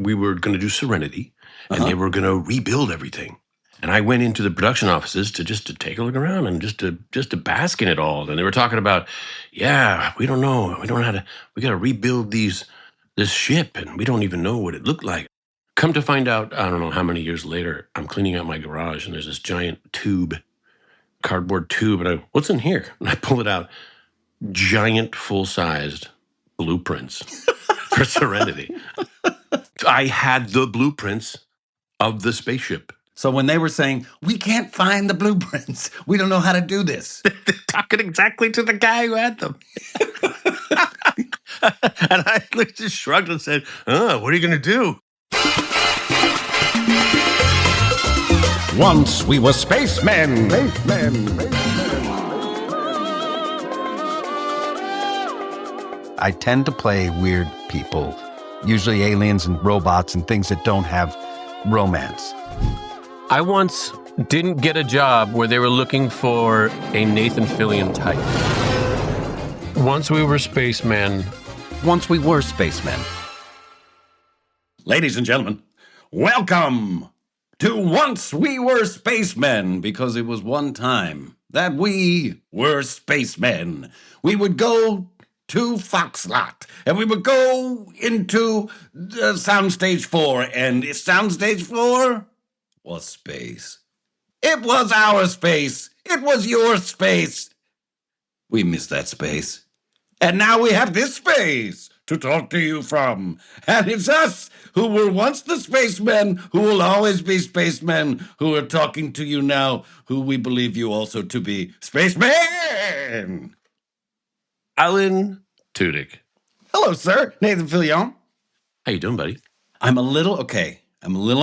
we were going to do Serenity, and they were going to rebuild everything. And I went into the production offices to take a look around and just to bask in it all. And they were talking about, yeah, we don't know. We don't know how to, we got to rebuild this ship, and we don't even know what it looked like. Come to find out, I don't know how many years later, I'm cleaning out my garage, and there's this giant cardboard tube, and what's in here? And I pull it out. Giant, full-sized blueprints for Serenity. I had the blueprints of the spaceship. So when they were saying, we can't find the blueprints, we don't know how to do this. They're talking exactly to the guy who had them. And I just shrugged and said, what are you going to do? Once we were spacemen. I tend to play weird people, usually aliens and robots and things that don't have romance. I once didn't get a job where they were looking for a Nathan Fillion type. Once we were spacemen. Once we were spacemen. Ladies and gentlemen, welcome to Once We Were Spacemen, because it was one time that we were spacemen. We would go to Foxlot, and we would go into Soundstage 4, and Soundstage 4 was space. It was our space. It was your space. We missed that space. And now we have this space to talk to you from. And it's us who were once the spacemen, who will always be spacemen, who are talking to you now, who we believe you also to be spacemen. Alan Tudyk. Hello, sir. Nathan Fillion. How you doing, buddy? I'm a little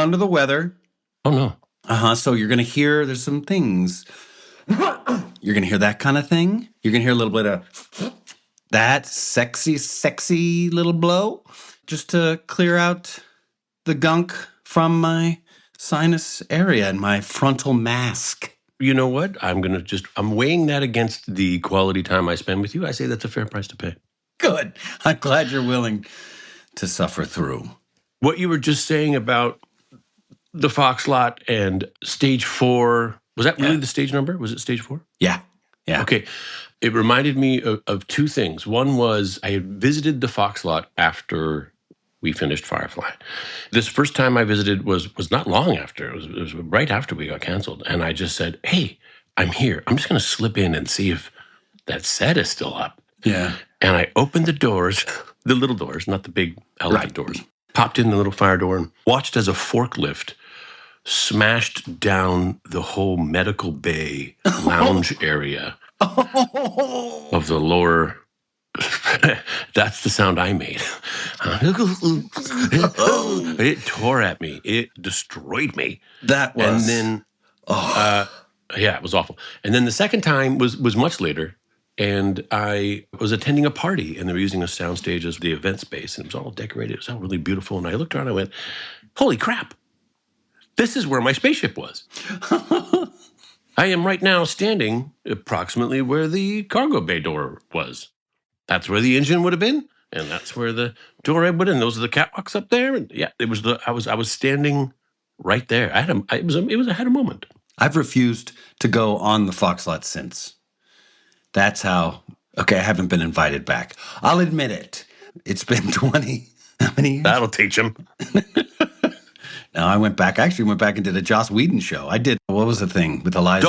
under the weather. Oh, no. So you're going to hear, there's some things. You're going to hear that kind of thing. You're going to hear a little bit of that sexy little blow, just to clear out the gunk from my sinus area and my frontal mask. You know what? I'm weighing that against the quality time I spend with you. I say that's a fair price to pay. Good. I'm glad you're willing to suffer through. What you were just saying about the Foxlot and stage 4, was that really the stage number? Was it stage 4? Yeah. Okay. It reminded me of two things. One was I had visited the Foxlot after we finished Firefly. This first time I visited was not long after. It was right after we got canceled. And I just said, hey, I'm here. I'm just going to slip in and see if that set is still up. Yeah. And I opened the doors, the little doors, not the big elephant doors. Popped in the little fire door and watched as a forklift smashed down the whole medical bay lounge area of the lower. That's the sound I made. It tore at me. It destroyed me. That was. And then, it was awful. And then the second time was much later, and I was attending a party, and they were using a soundstage as the event space, and it was all decorated. It was all really beautiful. And I looked around and I went, holy crap. This is where my spaceship was. I am right now standing approximately where the cargo bay door was. That's where the engine would have been, and that's where the door would have been. Those are the catwalks up there. And yeah, it was I was standing right there. I had a moment. I've refused to go on the Foxlot since. That's how. Okay, I haven't been invited back. I'll admit it. It's been 20. How many years? That'll teach him. No, I went back. I actually went back and did a Joss Whedon show. I did, what was the thing with Eliza?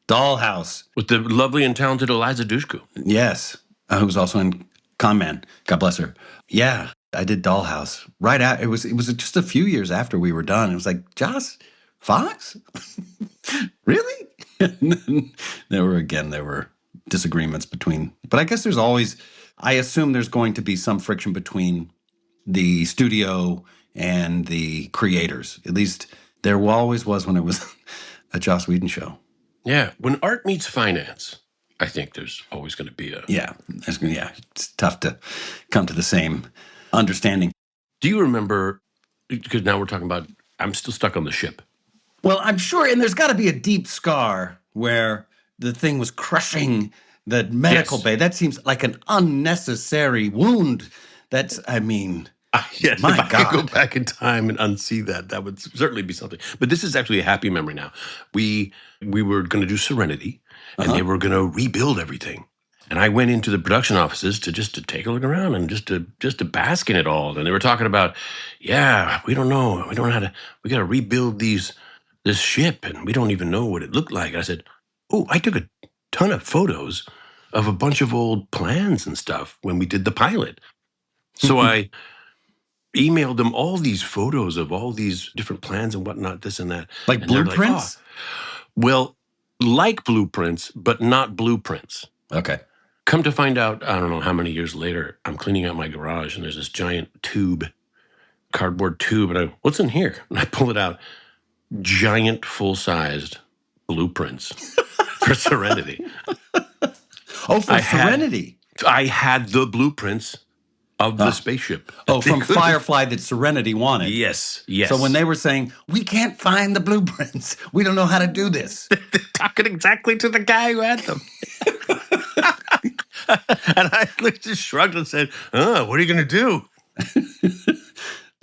Dollhouse. With the lovely and talented Eliza Dushku. Yes. Who was also in Con Man. God bless her. Yeah, I did Dollhouse. Right out. It was just a few years after we were done. It was like, Joss? Fox? Really? And then there were disagreements between, but I guess I assume there's going to be some friction between the studio and the creators. At least there always was when it was a Joss Whedon show. Yeah, when art meets finance, I think there's always going to be a... Yeah, it's tough to come to the same understanding. Do you remember, because now we're talking about, I'm still stuck on the ship. Well, I'm sure, and there's got to be a deep scar where the thing was crushing the medical bay. That seems like an unnecessary wound. Yes, My if I could go God. back in time and unsee that, that would certainly be something. But this is actually a happy memory now. We were going to do Serenity, and they Uh-huh. were going to rebuild everything. And I went into the production offices to take a look around and just to bask in it all. And they were talking about, yeah, we don't know, we don't know how to, we got to rebuild this ship, and we don't even know what it looked like. I said, oh, I took a ton of photos of a bunch of old plans and stuff when we did the pilot. So I emailed them all these photos of all these different plans and whatnot, this and that. Like And they're like, oh, blueprints? well, like blueprints, but not blueprints. Okay. Come to find out, I don't know how many years later, I'm cleaning out my garage and there's this giant tube, cardboard tube, and what's in here? And I pull it out. Giant, full-sized blueprints for Serenity. Oh, for Serenity. I had the blueprints of the spaceship. Oh, from Firefly that Serenity wanted. Yes, yes. So when they were saying, we can't find the blueprints, we don't know how to do this. They're talking exactly to the guy who had them. And I just shrugged and said, oh, what are you going to do?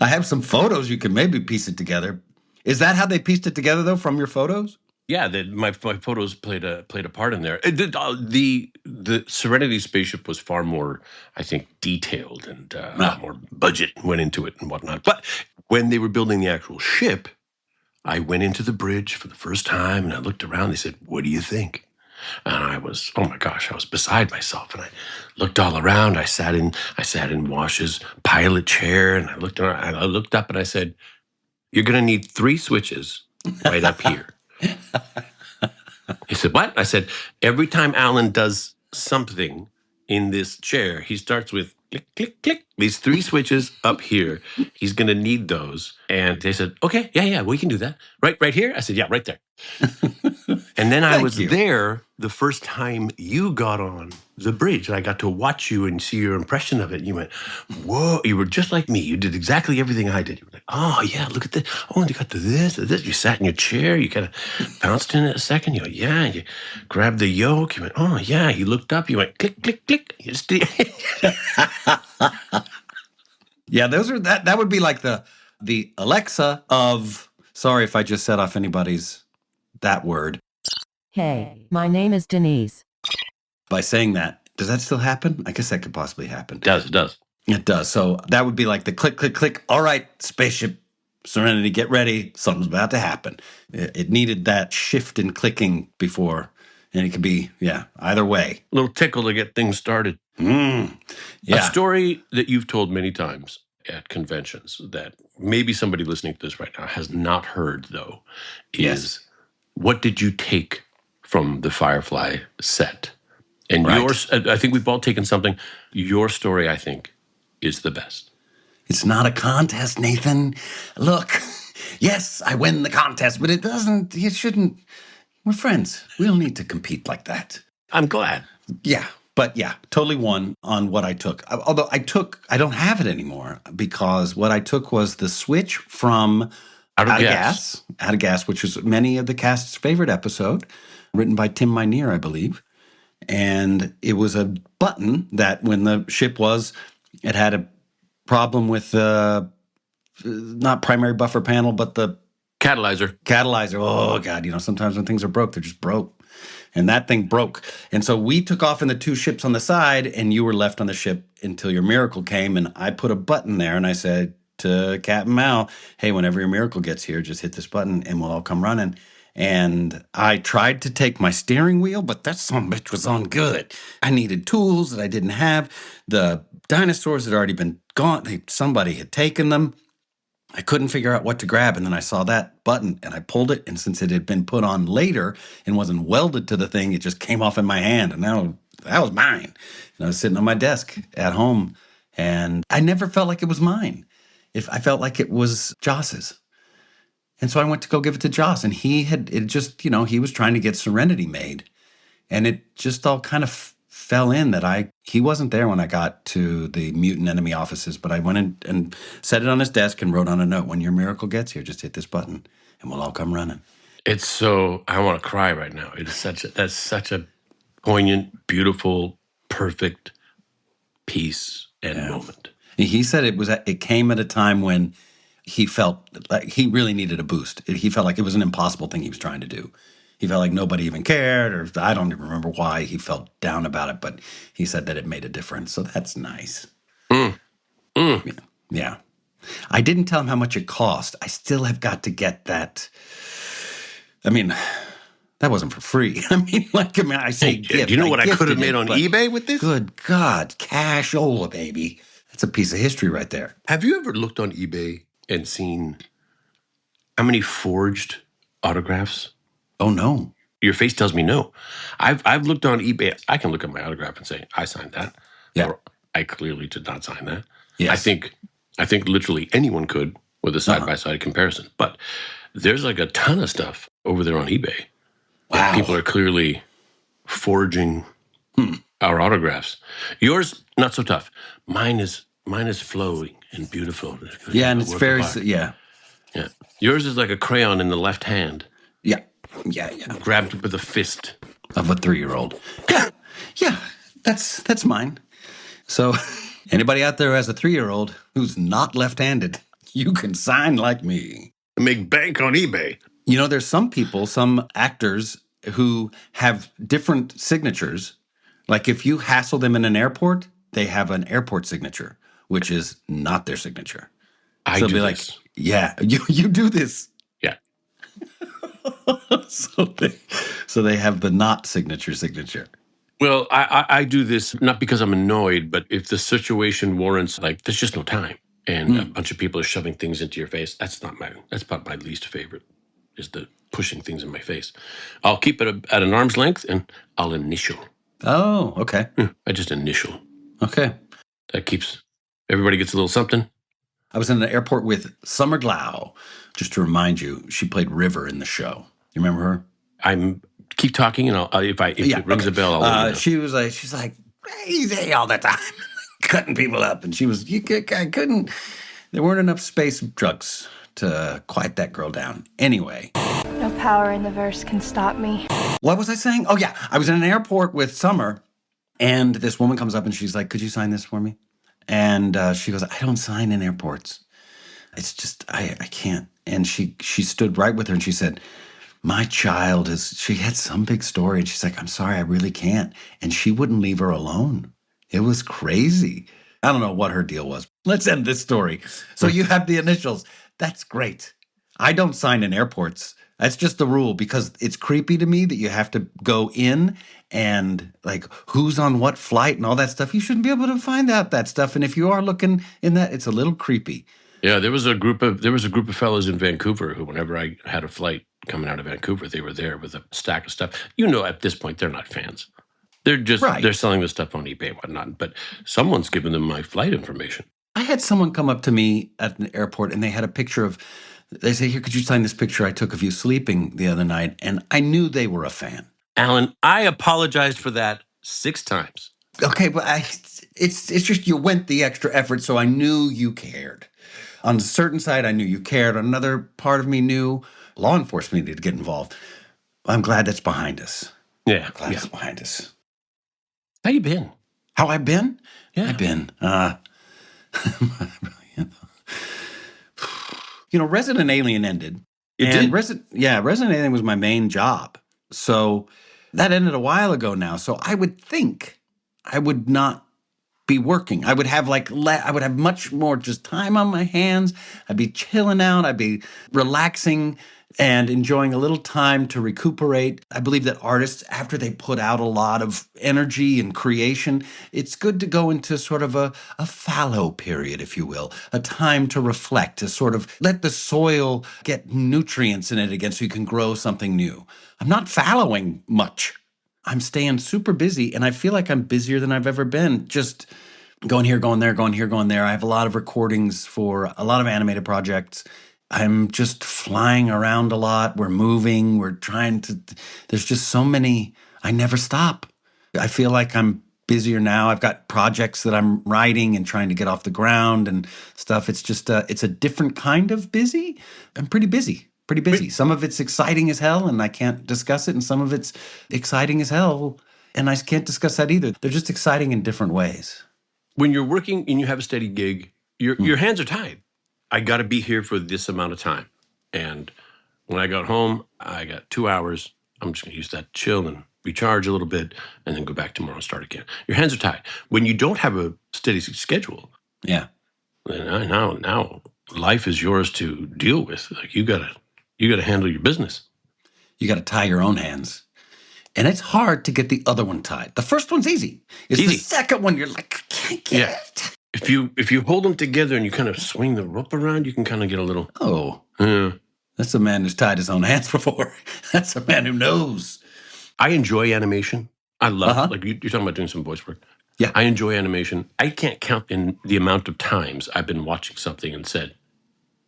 I have some photos. You can maybe piece it together. Is that how they pieced it together, though, from your photos? Yeah, my photos played a part in there. The Serenity spaceship was far more, I think, detailed, and a lot more budget went into it and whatnot. But when they were building the actual ship, I went into the bridge for the first time, and I looked around. They said, what do you think? And I was, oh my gosh, I was beside myself. And I looked all around. I sat in Wash's pilot chair, and I looked around, and I looked up and I said, you're going to need 3 switches right up here. He said, what? I said, every time Alan does something in this chair, he starts with click, click, click. These 3 switches up here. He's going to need those. And they said, okay, yeah, we can do that. Right here? I said, yeah, right there. And then I was there the first time you got on the bridge, and I got to watch you and see your impression of it. And you went, whoa, you were just like me. You did exactly everything I did. You were like, oh, yeah, look at this. Oh, and you got to this, to this. You sat in your chair. You kind of bounced in it a second. You went, yeah. You grabbed the yoke. You went, oh, yeah. You looked up. You went, click, click, click. You just did. Yeah, those are that would be like the Alexa of, sorry if I just set off anybody's that word. Hey, my name is Denise. By saying that, does that still happen? I guess that could possibly happen. It does. It does. So that would be like the click, click, click. All right, spaceship Serenity, get ready. Something's about to happen. It needed that shift in clicking before, and it could be, either way. A little tickle to get things started. Yeah. A story that you've told many times at conventions that maybe somebody listening to this right now has not heard, though, is what did you take from the Firefly set? And yours, I think we've all taken something. Your story, I think, is the best. It's not a contest, Nathan. Look, yes, I win the contest, but it shouldn't. We're friends. We don't need to compete like that. I'm glad. Yeah. But yeah, totally won on what I took. Although I don't have it anymore because what I took was the switch from Out of Gas, which was many of the cast's favorite episode, written by Tim Minear, I believe. And it was a button that when the ship it had a problem with not primary buffer panel, but the Catalyzer. Oh, God, sometimes when things are broke, they're just broke. And that thing broke. And so we took off in the 2 ships on the side, and you were left on the ship until your miracle came. And I put a button there, and I said to Captain Mal, hey, whenever your miracle gets here, just hit this button, and we'll all come running. And I tried to take my steering wheel, but that son bitch was on good. I needed tools that I didn't have. The dinosaurs had already been gone. Somebody had taken them. I couldn't figure out what to grab, and then I saw that button, and I pulled it, and since it had been put on later and wasn't welded to the thing, it just came off in my hand, and now that was mine. And I was sitting on my desk at home, and I never felt like it was mine. I felt like it was Joss's. And so I went to go give it to Joss, and he was trying to get Serenity made, and it just all kind of fell in that he wasn't there when I got to the mutant enemy offices, but I went in and set it on his desk and wrote on a note, when your miracle gets here, just hit this button and we'll all come running. I want to cry right now. That's such a poignant, beautiful, perfect piece and moment. He said it came at a time when he felt like he really needed a boost. He felt like it was an impossible thing he was trying to do. He felt like nobody even cared, or I don't even remember why he felt down about it, but he said that it made a difference. So that's nice. Mm. Mm. Yeah. I didn't tell him how much it cost. I still have got to get that. I mean, that wasn't for free. I say gift. Do you know what I could have gifted made it, on but eBay with this? Good God, cashola, baby. That's a piece of history right there. Have you ever looked on eBay and seen how many forged autographs? Oh, no. Your face tells me no. I've looked on eBay. I can look at my autograph and say, I signed that. Yeah. Or I clearly did not sign that. Yes. I think literally anyone could with a side-by-side comparison. But there's like a ton of stuff over there on eBay. Wow. That people are clearly forging our autographs. Yours, not so tough. Mine is flowing and beautiful. Yeah, and it's Work very, of art. yeah. Yeah. Yours is like a crayon in the left hand, Yeah. grabbed with a fist. Of a 3-year-old. Yeah, that's mine. So anybody out there who has a 3-year-old who's not left-handed, you can sign like me. Make bank on eBay. You know, there's some people, some actors who have different signatures. Like if you hassle them in an airport, they have an airport signature, which is not their signature. I So do be this. like, yeah, you do this. Yeah. So they have the not signature. Well, I do this not because I'm annoyed, but if the situation warrants, like, there's just no time, and a bunch of people are shoving things into your face. That's about my least favorite, is the pushing things in my face. I'll keep it at an arm's length, and I'll initial. Oh, okay. I just initial. Okay. That keeps everybody gets a little something. I was in the airport with Summer Glau. Just to remind you, she played River in the show. You remember her? Keep talking, and if it rings a bell, I'll let you know. She's like crazy all the time, cutting people up, and I couldn't. There weren't enough space drugs to quiet that girl down. Anyway, No power in the verse can stop me. what was I saying? Oh yeah, I was in an airport with Summer, and this woman comes up and she's like, "Could you sign this for me?" And she goes, "I don't sign in airports. It's just I can't." And she stood right with her and she said, "My child she had some big story." And she's like, "I'm sorry, I really can't." And she wouldn't leave her alone. It was crazy. I don't know what her deal was. Let's end this story. So you have the initials. That's great. I don't sign in airports. That's just the rule because it's creepy to me that you have to go in and like who's on what flight and all that stuff. You shouldn't be able to find out that stuff. And if you are looking in that, it's a little creepy. Yeah, there was a group of fellows in Vancouver who, whenever I had a flight coming out of Vancouver, they were there with a stack of stuff. You know, at this point, they're not fans. They're just They're selling the stuff on eBay and whatnot. But someone's given them my flight information. I had someone come up to me at an airport and they had a picture of. They say, "Here, could you sign this picture I took of you sleeping the other night?" And I knew they were a fan. Alan, I apologized for that 6 times. Okay, but it's just you went the extra effort, so I knew you cared. On a certain side, I knew you cared. On another part of me knew law enforcement needed to get involved. I'm glad that's behind us. Yeah. Glad it's behind us. How you been? How I've been? Yeah. I've been. Resident Alien ended. It did? Resident Alien was my main job. So that ended a while ago now. So I would think I would not be working. I would have much more just time on my hands. I'd be chilling out. I'd be relaxing and enjoying a little time to recuperate. I believe that artists, after they put out a lot of energy and creation, it's good to go into sort of a fallow period, if you will, a time to reflect, to sort of let the soil get nutrients in it again so you can grow something new. I'm not fallowing much. I'm staying super busy, and I feel like I'm busier than I've ever been. Just going here, going there, going here, going there. I have a lot of recordings for a lot of animated projects. I'm just flying around a lot. We're moving. There's just so many. I never stop. I feel like I'm busier now. I've got projects that I'm writing and trying to get off the ground and stuff. It's just, it's a different kind of busy. I'm pretty busy. Some of it's exciting as hell and I can't discuss it. And some of it's exciting as hell and I can't discuss that either. They're just exciting in different ways. when you're working and you have a steady gig, your hands are tied. I got to be here for this amount of time. And when I got home, I got 2 hours. I'm just going to use that to chill and recharge a little bit and then go back tomorrow and start again. Your hands are tied. When you don't have a steady schedule, Yeah. then now life is yours to deal with. Like you got to handle your business. You got to tie your own hands. And it's hard to get the other one tied. The first one's easy. It's Easy. the second one you're like, I can't get it. If you hold them together and you kind of swing the rope around, you can kind of get a little. Oh, Yeah. that's a man who's tied his own hands before. That's a man who knows. I enjoy animation. I love like you're talking about doing some voice work. Yeah. I enjoy animation. I can't count in the amount of times I've been watching something and said,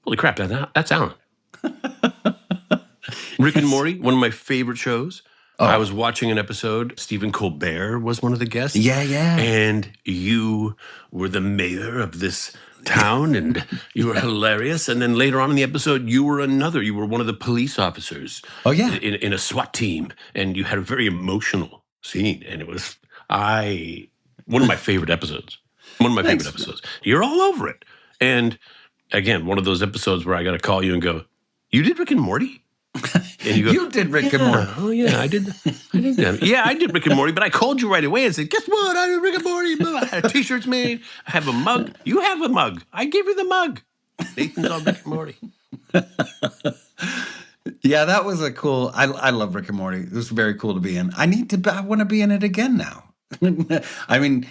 "Holy crap, that's Alan." Rick and Morty, one of my favorite shows. I was watching an episode. Stephen Colbert was one of the guests. Yeah, yeah. And you were the mayor of this town, and you were hilarious. And then later on in the episode, you were one of the police officers. Oh, yeah. In a SWAT team, and you had a very emotional scene, and it was one of my favorite episodes. One of my favorite episodes. You're all over it. And again, one of those episodes where I got to call you and go, "You did Rick and Morty?" And you go, You did Rick and Morty. "Oh yeah, I did that. Yeah, I did Rick and Morty, but I called you right away and said, guess what? I did Rick and Morty. I had t-shirts made. I have a mug. You have a mug. I gave you the mug. Nathan's on Rick and Morty." Yeah, that was a cool. I love Rick and Morty. It was very cool to be in. I want to be in it again now. I mean,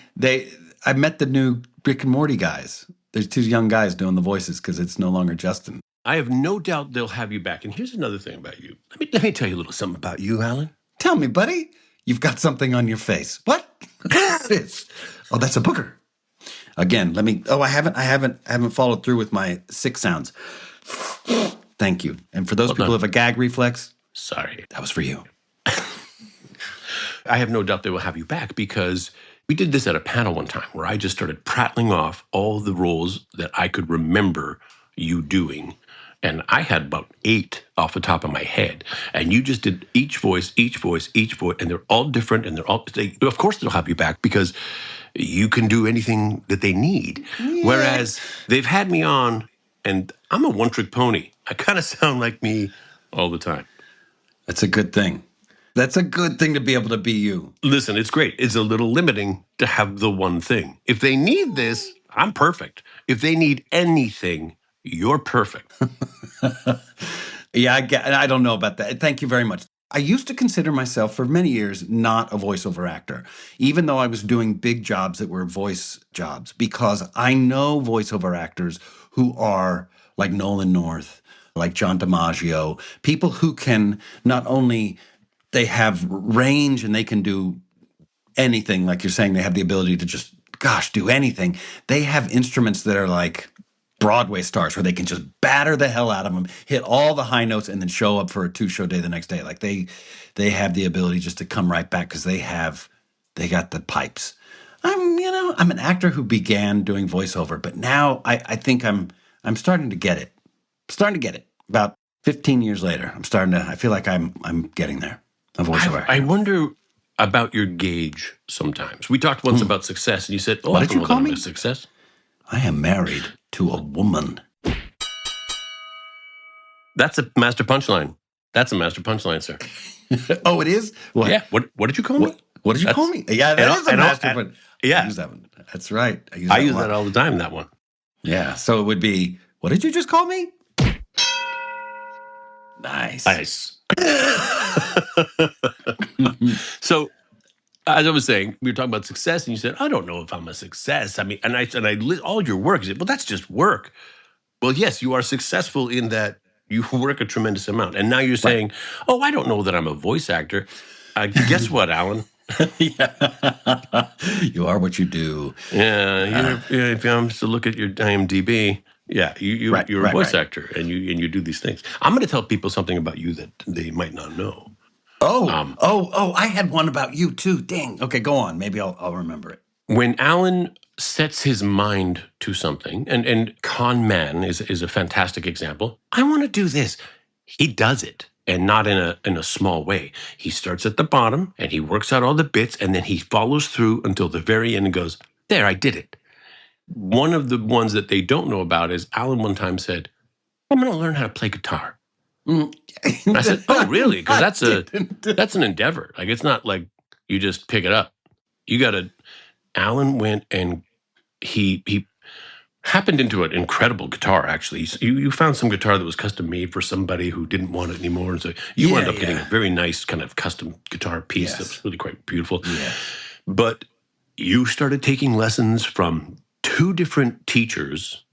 I met the new Rick and Morty guys. There's two young guys doing the voices because it's no longer Justin. I have no doubt they'll have you back. And here's another thing about you. Let me tell you a little something about you, Alan. Tell me, buddy. You've got something on your face. What? Oh, that's a booger. Again, I haven't followed through with my 6 sounds. Thank you. And for those people who have a gag reflex, Sorry. that was for you. I have no doubt they will have you back because we did this at a panel one time where I just started prattling off all the roles that I could remember you doing. And I had about 8 off the top of my head. And you just did each voice, and they're all different. And of course they'll have you back because you can do anything that they need. Yeah. Whereas they've had me on, and I'm a one-trick pony. I kind of sound like me all the time. That's a good thing. That's a good thing to be able to be you. Listen, it's great. It's a little limiting to have the one thing. If they need this, I'm perfect. If they need anything, you're perfect. Yeah, I don't know about that. Thank you very much. I used to consider myself for many years not a voiceover actor, even though I was doing big jobs that were voice jobs, because I know voiceover actors who are like Nolan North, like John DiMaggio, people who can not only, they have range and they can do anything, like you're saying, they have the ability to just, do anything. They have instruments that are like Broadway stars where they can just batter the hell out of them, hit all the high notes, and then show up for a 2-show day the next day. Like they have the ability just to come right back because they got the pipes. I'm an actor who began doing voiceover, but now I think I'm starting to get it. About 15 years later, I feel like I'm getting there. A voiceover. I wonder about your gauge sometimes. We talked once about success, and you said, What did you call me? Success. I am married to a woman. That's a master punchline. That's a master punchline, sir. Oh, it is? What? Yeah. What did you call me? What did you call me? Yeah, that is a master punchline. Yeah. I use that one. That's right. I use that all the time, that one. Yeah. So it would be, what did you just call me? Nice. So, as I was saying, we were talking about success, and you said, "I don't know if I'm a success." I mean, and I list all your work. You said, "Well, that's just work." Well, yes, you are successful in that you work a tremendous amount, and now you're saying, "Oh, I don't know that I'm a voice actor." Guess what, Alan? Yeah. You are what you do. Yeah. If I'm to look at your IMDb. Yeah, you're a voice actor, and you do these things. I'm going to tell people something about you that they might not know. I had one about you too. Dang. Okay, go on. Maybe I'll remember it. When Alan sets his mind to something, and Con Man is a fantastic example. I want to do this. He does it, and not in a small way. He starts at the bottom, and he works out all the bits, and then he follows through until the very end and goes, "There, I did it." one of the ones that they don't know about is Alan one time said, I'm going to learn how to play guitar. I said, oh, really? Because that's an endeavor. Like, it's not like you just pick it up. You got to, Alan went and he happened into an incredible guitar, actually. You found some guitar that was custom made for somebody who didn't want it anymore. And so you wound up getting a very nice kind of custom guitar piece that was really quite beautiful. Yeah. But you started taking lessons from 2 different teachers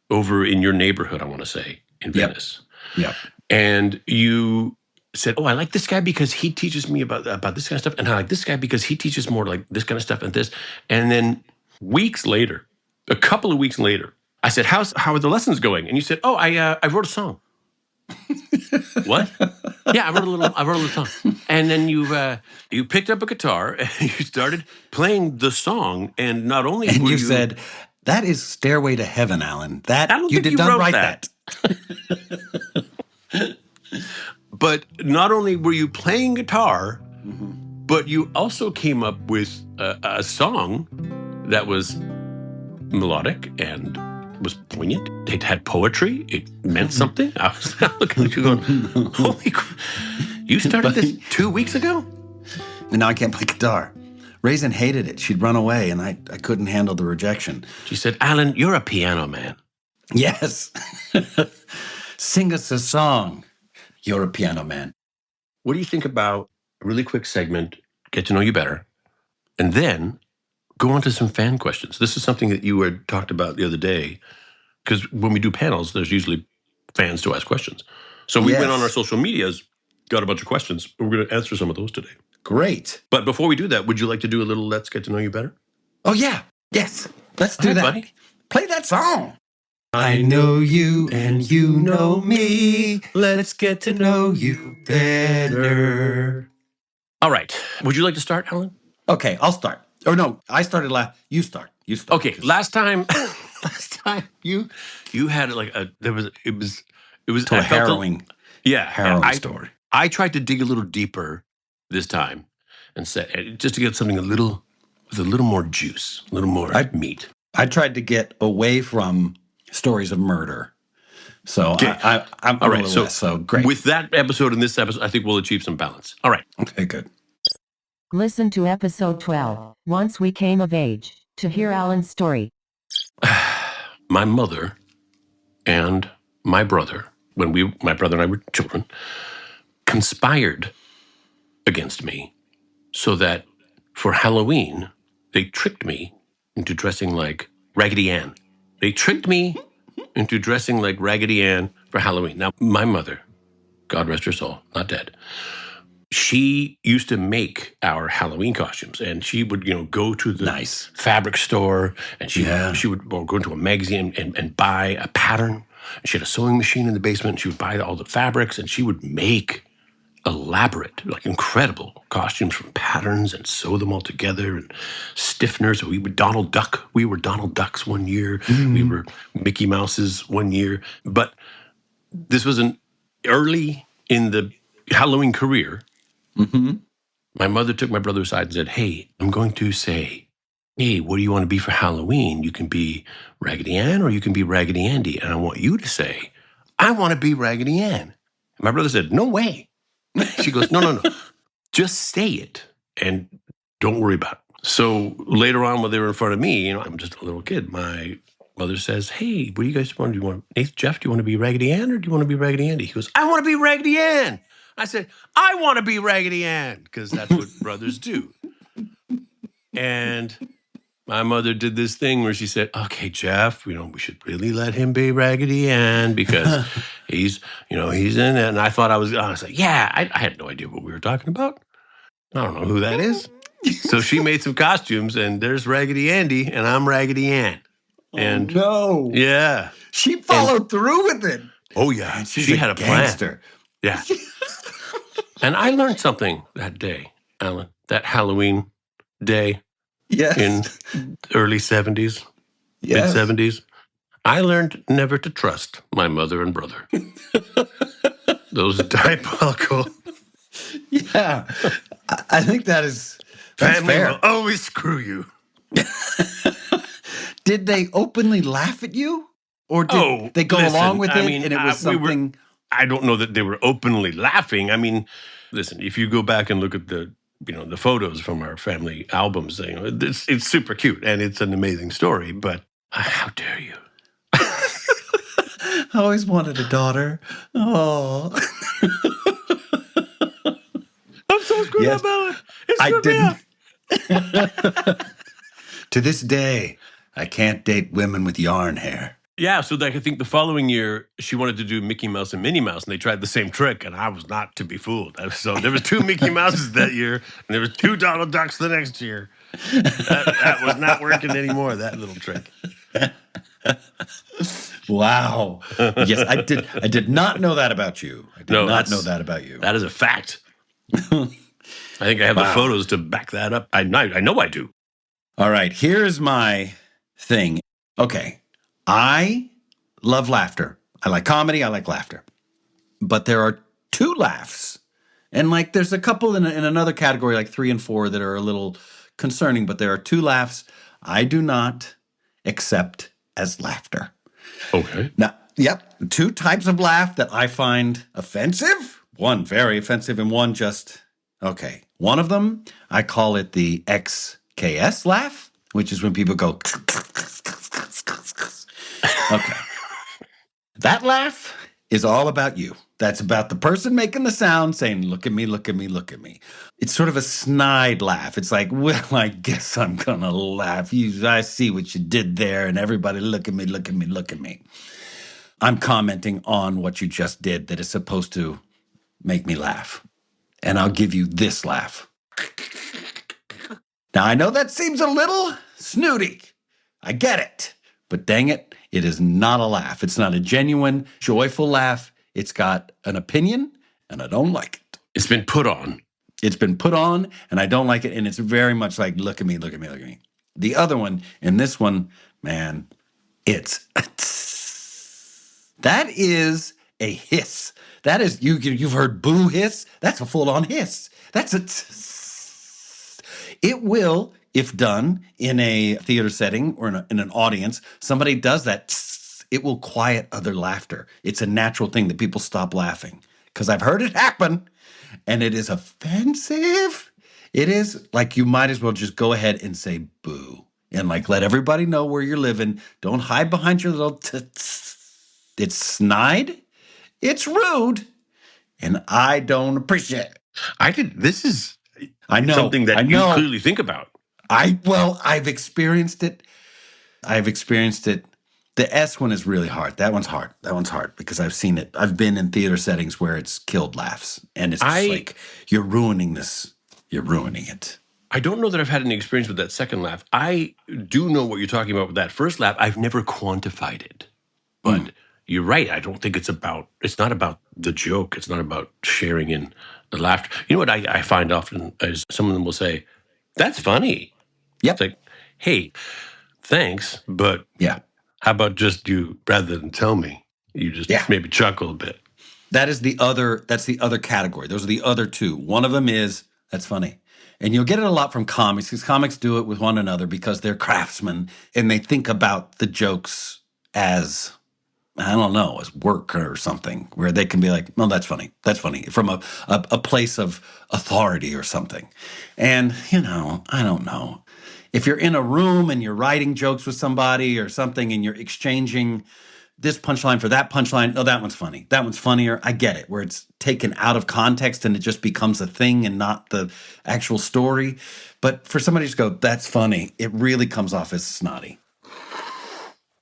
over in your neighborhood, I want to say, in Venice. Yeah. And you said, oh, I like this guy because he teaches me about this kind of stuff. And I like this guy because he teaches more like this kind of stuff and this. And then a couple of weeks later, I said, how are the lessons going? And you said, oh, I wrote a song. What? Yeah, I wrote a little song. And then you picked up a guitar and you started playing the song. And not only and you said, that is Stairway to Heaven, Alan. You did not write that. But not only were you playing guitar, but you also came up with a song that was melodic and was poignant. It had poetry. It meant something. I was looking at you going, holy crap. You started this 2 weeks ago? And now I can't play guitar. Raisin hated it. She'd run away, and I couldn't handle the rejection. She said, Alan, you're a piano man. Yes. Sing us a song. You're a piano man. What do you think about a really quick segment, get to know you better, and then go on to some fan questions? This is something that you had talked about the other day, because when we do panels, there's usually fans to ask questions. So we went on our social medias, got a bunch of questions. We're going to answer some of those today. Great. But before we do that, would you like to do a little Let's Get to Know You Better? Oh, yeah. Yes. Let's do that. Buddy. Play that song. I know you and you know me. Let's get to know you better. All right. Would you like to start, Alan? Okay, I'll start. Or no, I started last. You start. Okay, last time you had like it was a harrowing story. I tried to dig a little deeper this time and said just to get something with a little more juice, a little more meat. I tried to get away from stories of murder. So okay. I'm all right. So great. With that episode and this episode, I think we'll achieve some balance. All right. Okay, good. Listen to episode 12, Once We Came of Age, to hear Alan's story. My mother and my brother, my brother and I were children, conspired against me so that for Halloween, they tricked me into dressing like Raggedy Ann. They tricked me into dressing like Raggedy Ann for Halloween. Now, my mother, God rest her soul, not dead, she used to make our Halloween costumes, and she would, go to the fabric store, and she would go into a magazine and buy a pattern. She had a sewing machine in the basement. And she would buy all the fabrics, and she would make elaborate, like incredible costumes from patterns and sew them all together and stiffeners. We were Donald Duck. We were Donald Ducks one year. Mm. We were Mickey Mouses one year. But this was early in the Halloween career. Mm-hmm. My mother took my brother aside and said, hey, I'm going to say, hey, what do you want to be for Halloween? You can be Raggedy Ann or you can be Raggedy Andy. And I want you to say, I want to be Raggedy Ann. And my brother said, no way. She goes, no. Just say it and don't worry about it. So later on when they were in front of me, I'm just a little kid. My mother says, hey, what do you guys want? Jeff, do you want to be Raggedy Ann or do you want to be Raggedy Andy? He goes, I want to be Raggedy Ann. I said, I want to be Raggedy Ann, because that's what brothers do. And my mother did this thing where she said, okay, Jeff, we should really let him be Raggedy Ann because he's in it. And I thought I was like, yeah, I had no idea what we were talking about. I don't know who that is. So she made some costumes, and there's Raggedy Andy, and I'm Raggedy Ann. And no. Yeah. She followed through with it. Oh, yeah. Man, she had a gangster. Plan. Yeah. And I learned something that day, Alan, that Halloween day in early 70s, mid-70s. I learned never to trust my mother and brother. Those diabolical. Yeah. I think that's family fair. will always screw you. Did they openly laugh at you? Or did they go along with it and it was something... I don't know that they were openly laughing. I mean, listen, if you go back and look at the photos from our family albums, it's super cute and it's an amazing story, but how dare you? I always wanted a daughter. Oh. I'm so screwed up, Alan. It's didn't. To this day, I can't date women with yarn hair. Yeah, so I think the following year, she wanted to do Mickey Mouse and Minnie Mouse, and they tried the same trick, and I was not to be fooled. So there was 2 Mickey Mouses that year, and there was 2 Donald Ducks the next year. That was not working anymore, that little trick. Wow. Yes, I did not know that about you. I did not know that about you. That is a fact. I think I have the photos to back that up. I know I do. All right, here's my thing. Okay. I love laughter. I like comedy. I like laughter. But there are 2 laughs. And like there's a couple in another category, like 3 and 4, that are a little concerning. But there are 2 laughs I do not accept as laughter. Okay. Now, 2 types of laugh that I find offensive. One very offensive and one just, okay. One of them, I call it the XKS laugh, which is when people go... Okay. That laugh is all about you. That's about the person making the sound saying, look at me, look at me, look at me. It's sort of a snide laugh. It's like, well, I guess I'm going to laugh. I see what you did there, and everybody look at me, look at me, look at me. I'm commenting on what you just did that is supposed to make me laugh. And I'll give you this laugh. Now, I know that seems a little snooty. I get it. But dang it, it is not a laugh. It's not a genuine, joyful laugh. It's got an opinion, and I don't like it. It's been put on. It's been put on, and I don't like it, and it's very much like, look at me, look at me, look at me. The other one, and this one, man, it's... That is a hiss. That is, you've heard boo hiss? That's a full-on hiss. That's a... It will... If done in a theater setting or in an audience, somebody does that, it will quiet other laughter. It's a natural thing that people stop laughing. Because I've heard it happen, and it is offensive. It is like you might as well just go ahead and say boo. And like let everybody know where you're living. Don't hide behind your little It's snide. It's rude. And I don't appreciate it. This is something that you clearly think about. I've experienced it. The S one is really hard. That one's hard because I've seen it. I've been in theater settings where it's killed laughs. And it's just like, you're ruining this. You're ruining it. I don't know that I've had any experience with that second laugh. I do know what you're talking about with that first laugh. I've never quantified it. But you're right. I don't think it's not about the joke. It's not about sharing in the laughter. You know what I find often is some of them will say, that's funny. Yep. It's like, hey, thanks, but how about just you, rather than tell me, you just maybe chuckle a bit. That's the other category. Those are the other 2. One of them is, that's funny. And you'll get it a lot from comics, because comics do it with one another because they're craftsmen, and they think about the jokes as, I don't know, as work or something, where they can be like, no, that's funny. That's funny. From a place of authority or something. And, I don't know. If you're in a room and you're writing jokes with somebody or something and you're exchanging this punchline for that punchline, oh, that one's funny. That one's funnier. I get it, where it's taken out of context and it just becomes a thing and not the actual story. But for somebody to just go, that's funny, it really comes off as snotty.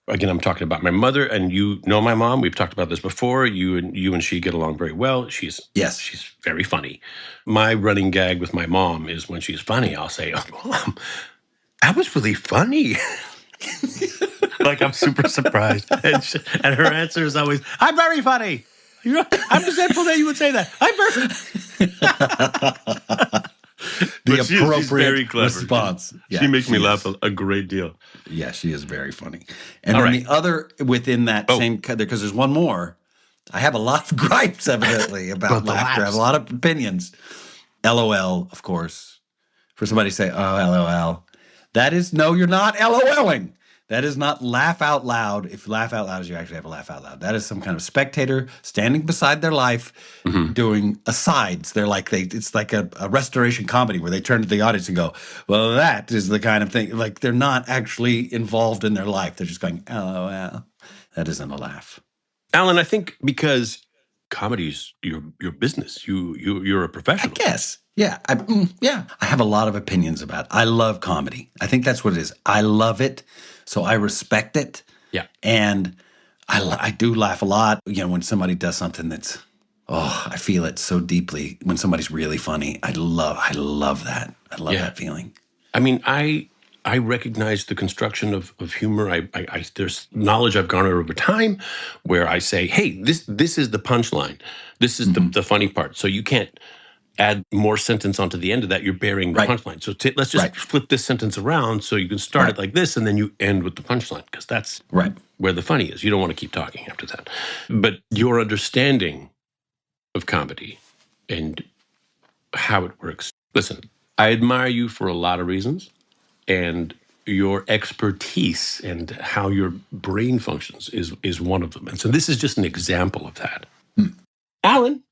Again, I'm talking about my mother, and you know my mom. We've talked about this before. You and she get along very well. She's very funny. My running gag with my mom is when she's funny, I'll say, "Oh, Mom, that was really funny." Like I'm super surprised, and her answer is always, "I'm very funny." I'm resentful that you would say that. I'm very. She's appropriate response. She makes me laugh a great deal. Yeah, she is very funny. And then the other within that same, because there's one more. I have a lot of gripes, evidently, about laughter. I have a lot of opinions. LOL, of course. For somebody to say, oh, LOL. That is, no, you're not LOLing. That is not laugh out loud. If laugh out loud is you actually have a laugh out loud. That is some kind of spectator standing beside their life doing asides. They're like it's like a restoration comedy where they turn to the audience and go, well, that is the kind of thing. Like they're not actually involved in their life. They're just going, LOL. That isn't a laugh. Alan, I think because comedy's your business. You're a professional. I guess. Yeah. I have a lot of opinions about it. I love comedy. I think that's what it is. I love it. So I respect it. Yeah. And I do laugh a lot, when somebody does something that's, I feel it so deeply. When somebody's really funny, I love that. I love that feeling. I mean, I recognize the construction of humor. I there's knowledge I've garnered over time where I say, hey, this is the punchline. This is the funny part. So you can't add more sentence onto the end of that. You're burying the punchline. So let's just flip this sentence around so you can start it like this and then you end with the punchline because that's where the funny is. You don't want to keep talking after that. But your understanding of comedy and how it works. Listen, I admire you for a lot of reasons. And your expertise and how your brain functions is one of them. And so this is just an example of that. Alan.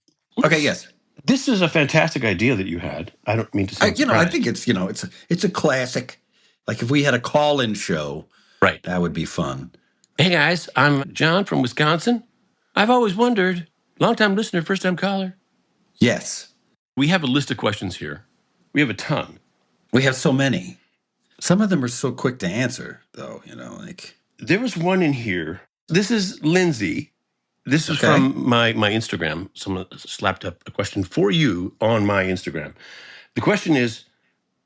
Okay, yes. This is a fantastic idea that you had. I don't mean to say I think it's a classic. Like if we had a call-in show, that would be fun. Hey guys, I'm John from Wisconsin. I've always wondered, long-time listener, first-time caller. Yes. We have a list of questions here. We have a ton. We have so many. Some of them are so quick to answer, though, There was one in here. This is Lindsay. This is from my Instagram. Someone slapped up a question for you on my Instagram. The question is,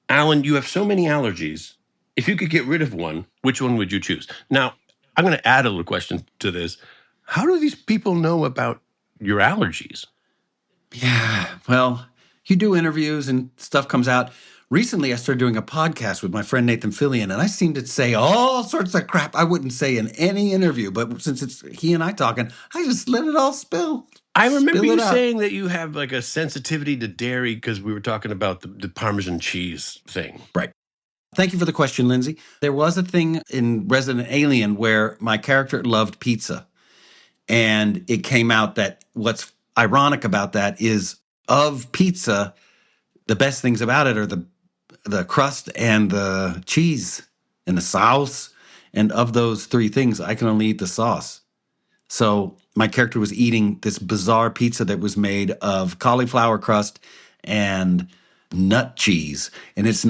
Alan, you have so many allergies. If you could get rid of one, which one would you choose? Now, I'm going to add a little question to this. How do these people know about your allergies? Yeah, well, you do interviews and stuff comes out. Recently, I started doing a podcast with my friend Nathan Fillion, and I seem to say all sorts of crap I wouldn't say in any interview. But since it's he and I talking, I just let it all spill. I remember you saying that you have like a sensitivity to dairy because we were talking about the Parmesan cheese thing. Right. Thank you for the question, Lindsay. There was a thing in Resident Alien where my character loved pizza. And it came out that what's ironic about that is of pizza, the best things about it are the crust and the cheese and the sauce. And of those three things, I can only eat the sauce. So my character was eating this bizarre pizza that was made of cauliflower crust and nut cheese. And it's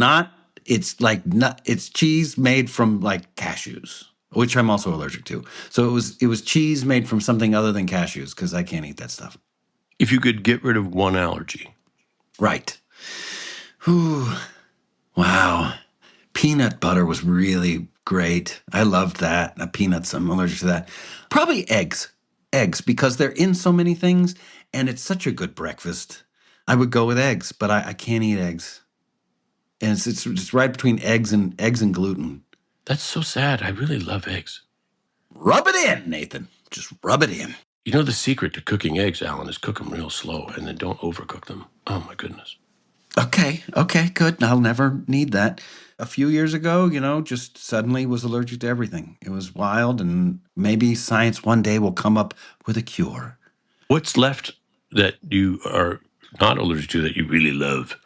cheese made from like cashews, which I'm also allergic to. So it was cheese made from something other than cashews because I can't eat that stuff. If you could get rid of one allergy. Right. Whew. Wow. Peanut butter was really great. I loved that. Peanuts, I'm allergic to that. Probably eggs. Eggs, because they're in so many things, and it's such a good breakfast. I would go with eggs, but I can't eat eggs. And it's right between eggs and gluten. That's so sad. I really love eggs. Rub it in, Nathan. Just rub it in. You know the secret to cooking eggs, Alan, is cook them real slow and then don't overcook them. Oh, my goodness. Okay, good. I'll never need that. A few years ago, just suddenly was allergic to everything. It was wild, and maybe science one day will come up with a cure. What's left that you are not allergic to that you really love?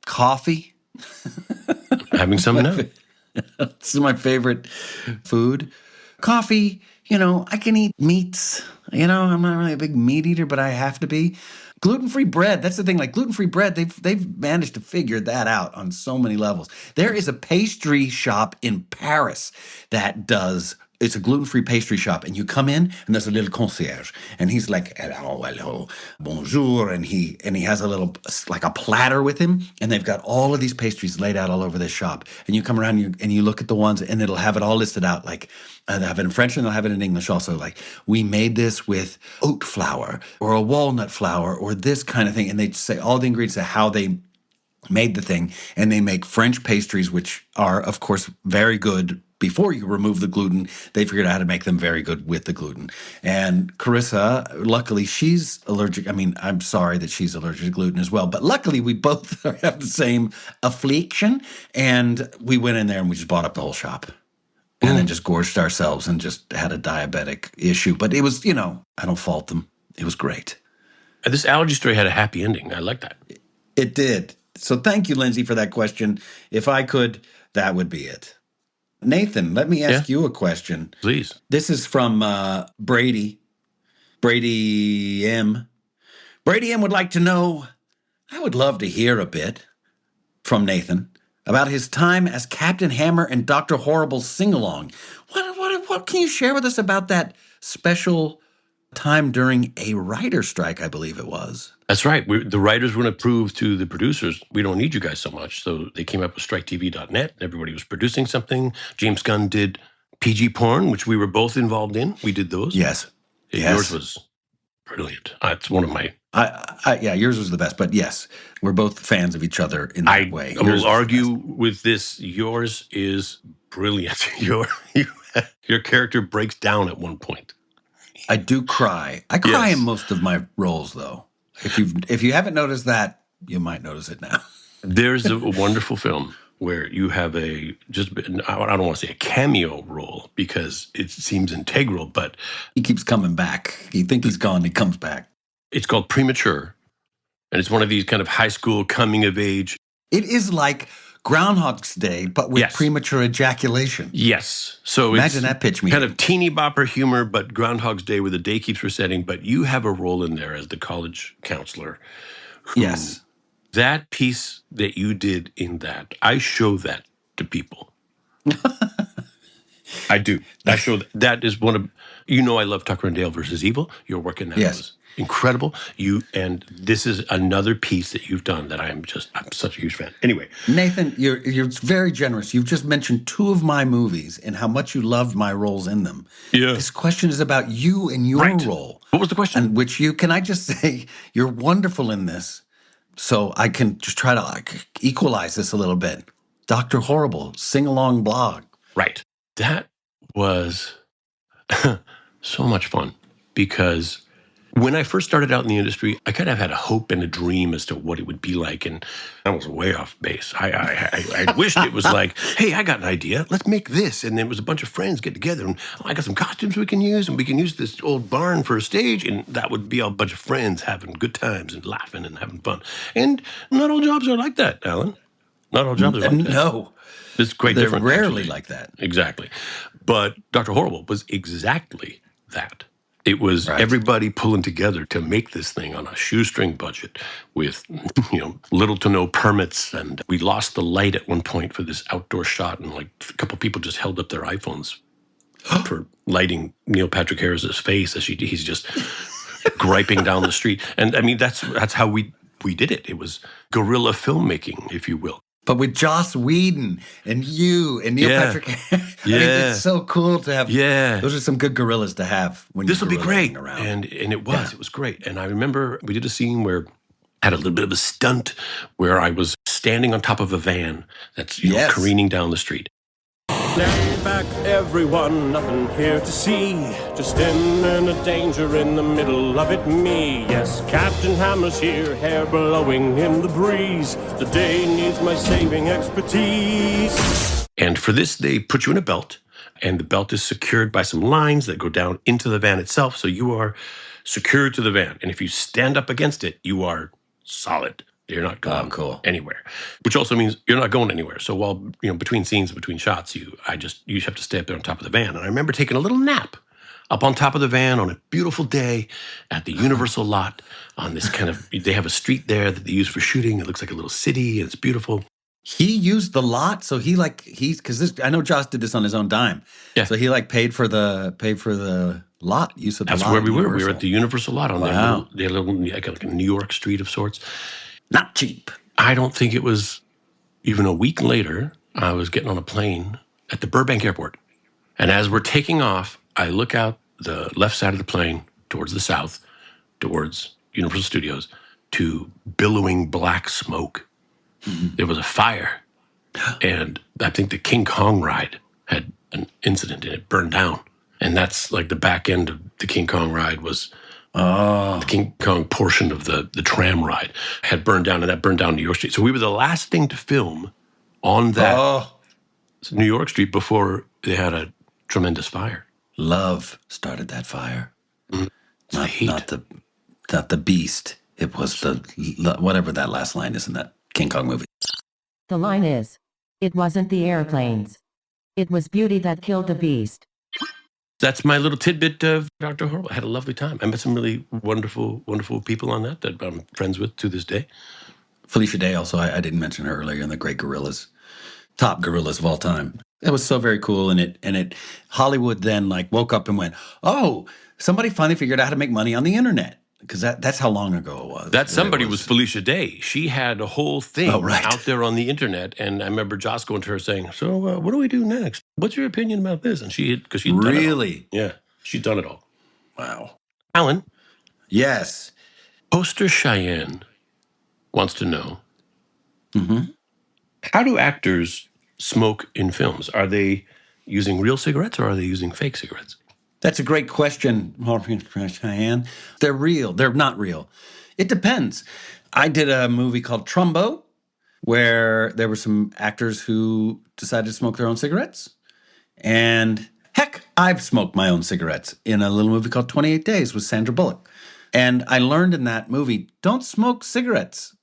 Coffee. Having some now. This is my favorite food. Coffee, I can eat meats. I'm not really a big meat eater, but I have to be. Gluten-free bread, that's the thing. Like gluten-free bread, they've managed to figure that out on so many levels. There is a pastry shop in Paris that does. It's a gluten-free pastry shop, and you come in, and there's a little concierge, and he's like, hello, bonjour, and he has a little, like a platter with him, and they've got all of these pastries laid out all over this shop, and you come around and you look at the ones, and it'll have it all listed out, like, they'll have it in French, and they'll have it in English also, like, we made this with oat flour, or a walnut flour, or this kind of thing, and they say all the ingredients of how they made the thing, and they make French pastries, which are, of course, very good. Before you remove the gluten, they figured out how to make them very good with the gluten. And Carissa, luckily, she's allergic. I mean, I'm sorry that she's allergic to gluten as well. But luckily, we both have the same affliction. And we went in there and we just bought up the whole shop. and then just gorged ourselves and just had a diabetic issue. But it was, I don't fault them. It was great. This allergy story had a happy ending. I like that. It did. So thank you, Lindsay, for that question. If I could, that would be it. Nathan, let me ask you a question. Please. This is from Brady. Brady M. Brady M would like to know, I would love to hear a bit from Nathan about his time as Captain Hammer and Dr. Horrible's sing-along. What can you share with us about that special time during a writer's strike, I believe it was? That's right. The writers wouldn't prove to the producers, we don't need you guys so much. So they came up with striketv.net. Everybody was producing something. James Gunn did PG porn, which we were both involved in. We did those. Yes. Yours was brilliant. It's one of my... yeah, yours was the best. But yes, we're both fans of each other in that way. I will argue with this. Yours is brilliant. Your character breaks down at one point. I do cry. I cry in most of my roles, though. If you haven't noticed that, you might notice it now. There's a wonderful film where you have I don't want to say a cameo role because it seems integral, but he keeps coming back. You think he's gone, he comes back. It's called Premature, and it's one of these kind of high school coming of age. It is like Groundhog's Day, but with premature ejaculation. Yes. So imagine that pitch meeting. Kind of teeny bopper humor, but Groundhog's Day where the day keeps resetting. But you have a role in there as the college counselor. Yes. That piece that you did in that, I show that to people. I do. I show that is one of, I love Tucker and Dale versus Evil. Your work in that was incredible. And this is another piece that you've done that I'm such a huge fan. Anyway. Nathan, you're very generous. You've just mentioned two of my movies and how much you loved my roles in them. Yeah. This question is about you and your role. What was the question? And can I just say, you're wonderful in this. So I can just try to equalize this a little bit. Dr. Horrible, sing-along blog. Right. That was so much fun because when I first started out in the industry, I kind of had a hope and a dream as to what it would be like, and I was way off base. I wished it was like, hey, I got an idea. Let's make this. And then it was a bunch of friends get together, and I got some costumes we can use, and we can use this old barn for a stage, and that would be a bunch of friends having good times and laughing and having fun. And not all jobs are like that, Alan. Not all jobs are like that. No. It's quite They're different. Rarely like that. Exactly. But Dr. Horrible was exactly that. It was everybody pulling together to make this thing on a shoestring budget with, little to no permits. And we lost the light at one point for this outdoor shot. And a couple people just held up their iPhones for lighting Neil Patrick Harris's face as he's just griping down the street. And I mean, that's how we did it. It was guerrilla filmmaking, if you will. But with Joss Whedon and you and Neil Patrick, it's so cool to have. Yeah, those are some good gorillas to have when this will be great. Around. And it was great. And I remember we did a scene where I had a little bit of a stunt where I was standing on top of a van that's careening down the street. Lay back, everyone, nothing here to see. Just imminent danger in the middle of it, me. Yes, Captain Hammer's here, hair blowing in the breeze. The day needs my saving expertise. And for this, they put you in a belt, and the belt is secured by some lines that go down into the van itself, so you are secured to the van. And if you stand up against it, you are solid. You're not going anywhere, which also means you're not going anywhere. So while, between scenes, between shots, you have to stay up there on top of the van. And I remember taking a little nap up on top of the van on a beautiful day at the Universal lot on this they have a street there that they use for shooting. It looks like a little city and it's beautiful. He used the lot. So I know Joss did this on his own dime. Yeah. So he paid for the lot. Use of the lot. That's where we were. We were at the Universal lot on their little like a New York street of sorts. Not cheap. I don't think it was even a week later, I was getting on a plane at the Burbank airport. And as we're taking off, I look out the left side of the plane towards the south, towards Universal Studios, to billowing black smoke. Mm-hmm. There was a fire. And I think the King Kong ride had an incident and it burned down. And that's the back end of the King Kong ride was... the King Kong portion of the tram ride had burned down, and that burned down New York Street. So we were the last thing to film on that New York Street before they had a tremendous fire. Love started that fire. It's the heat. Not the beast. It was whatever that last line is in that King Kong movie. The line is, it wasn't the airplanes. It was beauty that killed the beast. That's my little tidbit of Dr. Horrible. I had a lovely time. I met some really wonderful, wonderful people on that I'm friends with to this day. Felicia Day also, I didn't mention her earlier, in the great gorillas. Top gorillas of all time. It was so very cool. And it Hollywood then like woke up and went, oh, somebody finally figured out how to make money on the internet. Because that's how long ago it was. That somebody was Felicia Day. She had a whole thing out there on the internet. And I remember Joss going to her saying, so what do we do next? What's your opinion about this? And because she'd done it all. Really? Yeah, she'd done it all. Wow. Alan? Yes. Poster Cheyenne wants to know, how do actors smoke in films? Are they using real cigarettes or are they using fake cigarettes? That's a great question, Cheyenne. They're real. They're not real. It depends. I did a movie called Trumbo where there were some actors who decided to smoke their own cigarettes. And heck, I've smoked my own cigarettes in a little movie called 28 Days with Sandra Bullock. And I learned in that movie, don't smoke cigarettes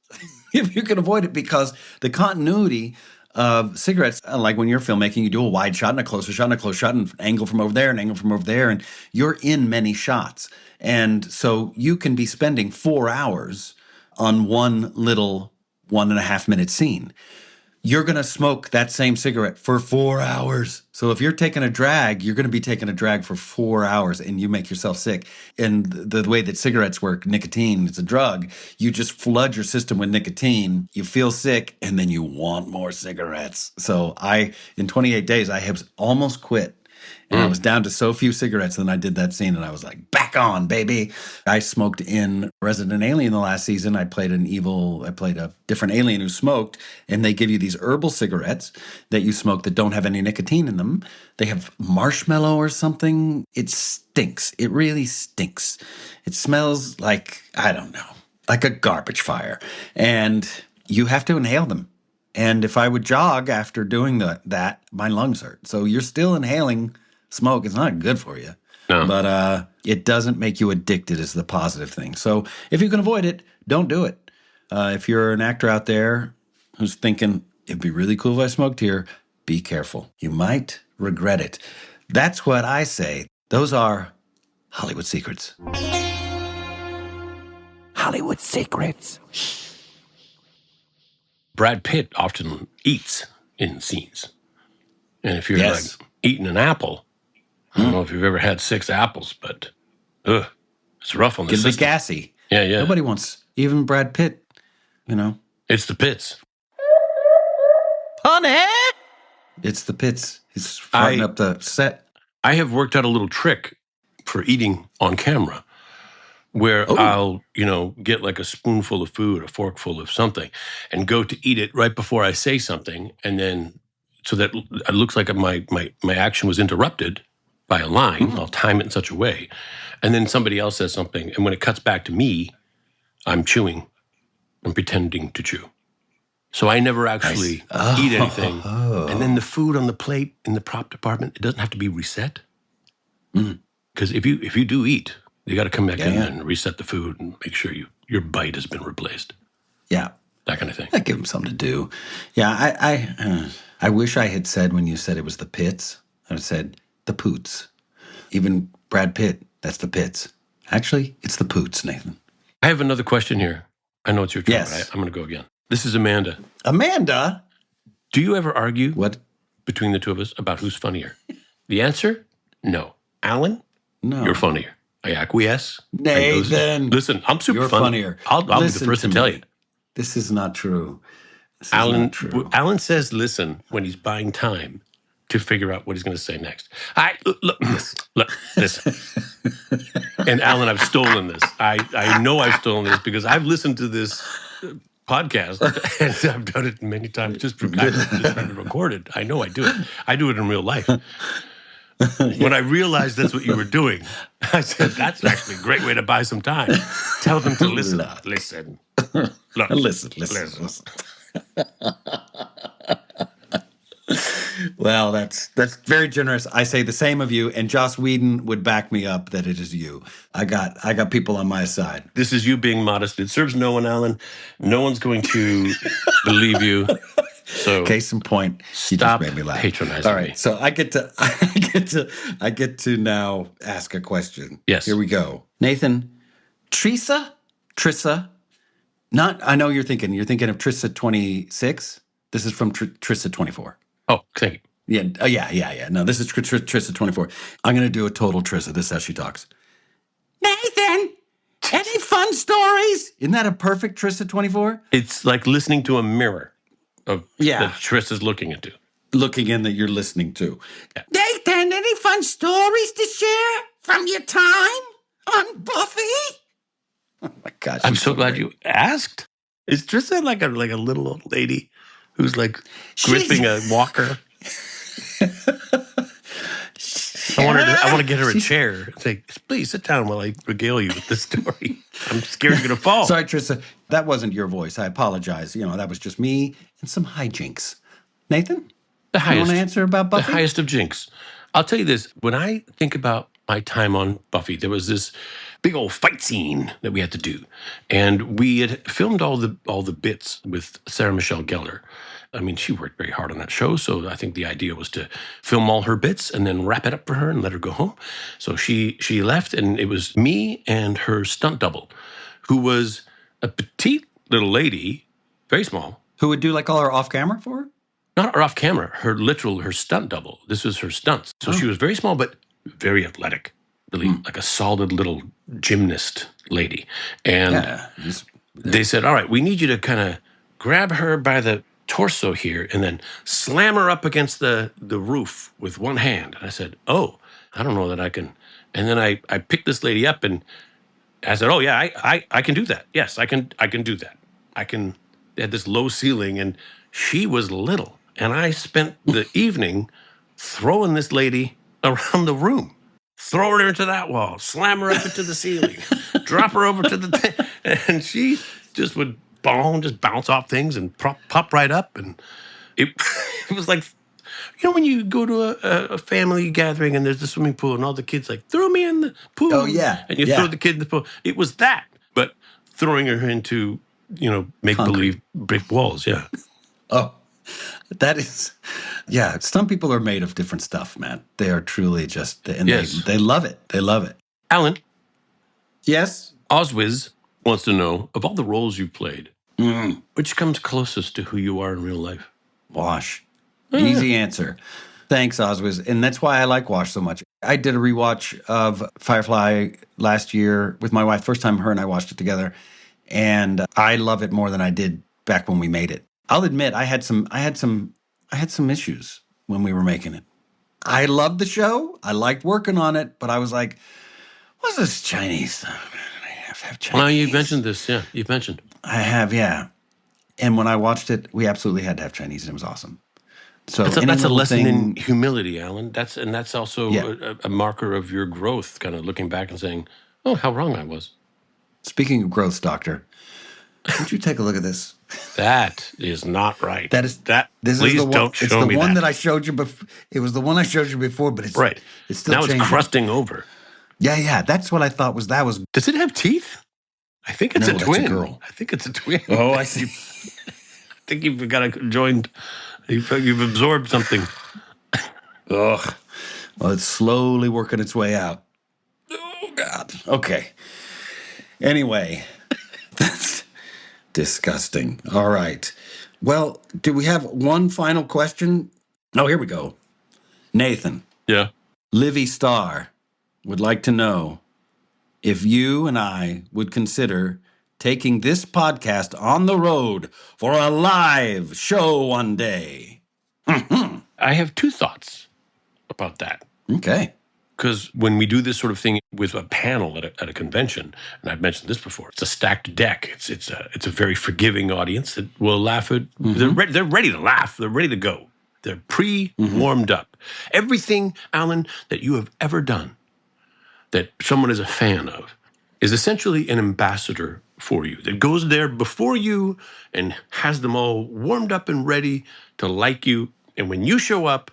if you can avoid it, because the continuity of cigarettes, like when you're filmmaking, you do a wide shot and a closer shot and a close shot and an angle from over there and an angle from over there, and you're in many shots. And so you can be spending 4 hours on one little 1.5 minute scene. You're going to smoke that same cigarette for 4 hours. So if you're taking a drag, you're going to be taking a drag for 4 hours and you make yourself sick. And the way that cigarettes work, nicotine, it's a drug. You just flood your system with nicotine, you feel sick, and then you want more cigarettes. So in 28 days, I have almost quit. And I was down to so few cigarettes, and then I did that scene, and I was like, back on, baby. I smoked in Resident Alien the last season. I played a different alien who smoked, and they give you these herbal cigarettes that you smoke that don't have any nicotine in them. They have marshmallow or something. It stinks. It really stinks. It smells like, I don't know, like a garbage fire. And you have to inhale them. And if I would jog after doing that, my lungs hurt. So you're still inhaling smoke. It's not good for you. No. But it doesn't make you addicted is the positive thing. So if you can avoid it, don't do it. If you're an actor out there who's thinking, it'd be really cool if I smoked here, be careful. You might regret it. That's what I say. Those are Hollywood secrets. Hollywood secrets. Brad Pitt often eats in scenes. And if you're Yes. like eating an apple, I don't know if you've ever had 6 apples, but it's rough on the Get a bit system. gassy. Yeah. Nobody wants, even Brad Pitt, It's the pits. Honey! It's the pits. He's farting up the set. I have worked out a little trick for eating on camera where I'll, get like a spoonful of food, a forkful of something, and go to eat it right before I say something, and then so that it looks like my action was interrupted by a line. I'll time it in such a way, and then somebody else says something, and when it cuts back to me, I'm chewing. I'm pretending to chew. So I never actually eat anything. And then the food on the plate in the prop department, it doesn't have to be reset. Because if you do eat, you got to come back in and reset the food and make sure your bite has been replaced. Yeah. That kind of thing. I give him something to do. Yeah, I wish I had said when you said it was the pits, I would have said the poots. Even Brad Pitt, that's the pits. Actually, it's the poots, Nathan. I have another question here. I know it's your turn, Yes. but I'm going to go again. This is Amanda. Amanda? Do you ever argue What? between the two of us about who's funnier? The answer? No. Alan? No. You're funnier. I acquiesce. Nathan. Listen, I'm super You're funny. funnier. I'll be the Listen first to to tell me. you. This is not true. This is Alan, not true. Alan says listen when he's buying time to figure out what he's going to say next. Look, listen. And Alan, I've stolen this. I know I've stolen this because I've listened to this podcast and I've done it many times just for recorded. I know I do it. I do it in real life. When I realized that's what you were doing, I said, that's actually a great way to buy some time. Tell them to listen. Listen. Look, Listen. Well, that's very generous. I say the same of you, and Joss Whedon would back me up that it is you. I got people on my side. This is you being modest. It serves no one, Alan. No one's going to believe you. So Case in point, you stop just made me laugh. patronizing All right, me. so I get to now ask a question. Yes. Here we go. Nathan, Trissa. Not. I know you're thinking of Trissa 26. This is from Trissa 24. Oh, thank you. Yeah. Yeah. No, this is Trissa 24. I'm going to do a total Trissa. This is how she talks. Nathan, any fun stories? Isn't that a perfect Trissa 24? It's like listening to a mirror of that Triss is looking into. Looking in that you're listening to. Yeah. Nathan, any fun stories to share from your time on Buffy? Oh my gosh. I'm so glad you asked. Is Trissa like a little old lady who's like gripping a walker? I want to get her a chair and say, please sit down while I regale you with this story. I'm scared you're going to fall. Sorry, Trissa. That wasn't your voice. I apologize. That was just me and some hijinks. Nathan? The highest. You want to answer about Buffy? The highest of jinx. I'll tell you this. When I think about my time on Buffy, there was this big old fight scene that we had to do. And we had filmed all the bits with Sarah Michelle Gellar. I mean, she worked very hard on that show, so I think the idea was to film all her bits and then wrap it up for her and let her go home. So she left, and it was me and her stunt double, who was a petite little lady, very small. Who would do like all her off camera for her? Not her off camera, her stunt double. This was her stunts. So she was very small, but very athletic, really like a solid little gymnast lady. And they said, all right, we need you to kind of grab her by the torso here and then slam her up against the roof with one hand. And I said, oh, I don't know that I can. And then I picked this lady up and I said, oh yeah, I can do that. Yes, I can do that. They had this low ceiling and she was little. And I spent the evening throwing this lady around the room, throwing her into that wall, slam her up into the ceiling, drop her over to the thing. And she just would bounce off things and pop right up. And it was like, when you go to a family gathering and there's the swimming pool and all the kids like, throw me in the pool. Oh, yeah. And you throw the kid in the pool. It was that, but throwing her into, make-believe brick walls, yeah. Oh, that is, yeah. Some people are made of different stuff, man. They are truly just, and they love it. They love it. Alan. Yes? Oswiz wants to know, of all the roles you've played, which comes closest to who you are in real life? Wash. Easy answer. Thanks, Oswiz. And that's why I like Wash so much. I did a rewatch of Firefly last year with my wife. First time her and I watched it together. And I love it more than I did back when we made it. I'll admit I had some issues when we were making it. I loved the show. I liked working on it, but I was like, what's this Chinese stuff? I have to have Chinese. Well, you've mentioned this, yeah. You've mentioned. I have, yeah. And when I watched it, we absolutely had to have Chinese, and it was awesome. So that's a lesson in humility, Alan. That's also a marker of your growth, kind of looking back and saying, oh, how wrong I was. Speaking of growth, Doctor, would you take a look at this? That is not right. This please is the one, don't show me that. It's the one that I showed you before. It was the one I showed you before, but it's right. It's still now changing. It's crusting over. Yeah. That's what I thought was. Does it have teeth? I think it's a twin. That's a girl. I think it's a twin. Oh, I see. I think you've got a joined. You've absorbed something. Ugh. Well, it's slowly working its way out. Oh God. Okay. Anyway, that's disgusting. All right. Well, do we have one final question? Oh, here we go. Nathan. Yeah. Livy Starr would like to know if you and I would consider taking this podcast on the road for a live show one day. I have two thoughts about that. Okay. Because when we do this sort of thing with a panel at a convention, and I've mentioned this before, it's a stacked deck. It's a very forgiving audience that will laugh at. Mm-hmm. They're ready to laugh. They're ready to go. They're pre-warmed up. Everything, Alan, that you have ever done that someone is a fan of is essentially an ambassador for you that goes there before you and has them all warmed up and ready to like you. And when you show up,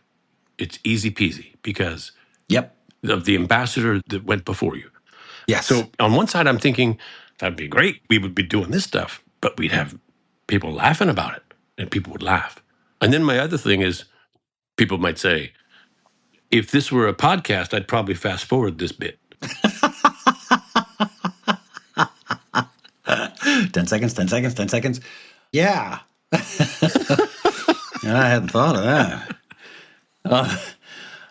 it's easy peasy because Yep. of the ambassador that went before you. Yes. So on one side, I'm thinking that'd be great. We would be doing this stuff, but we'd have people laughing about it, and people would laugh. And then my other thing is, people might say, if this were a podcast, I'd probably fast forward this bit. 10 seconds, 10 seconds, 10 seconds. Yeah. I hadn't thought of that.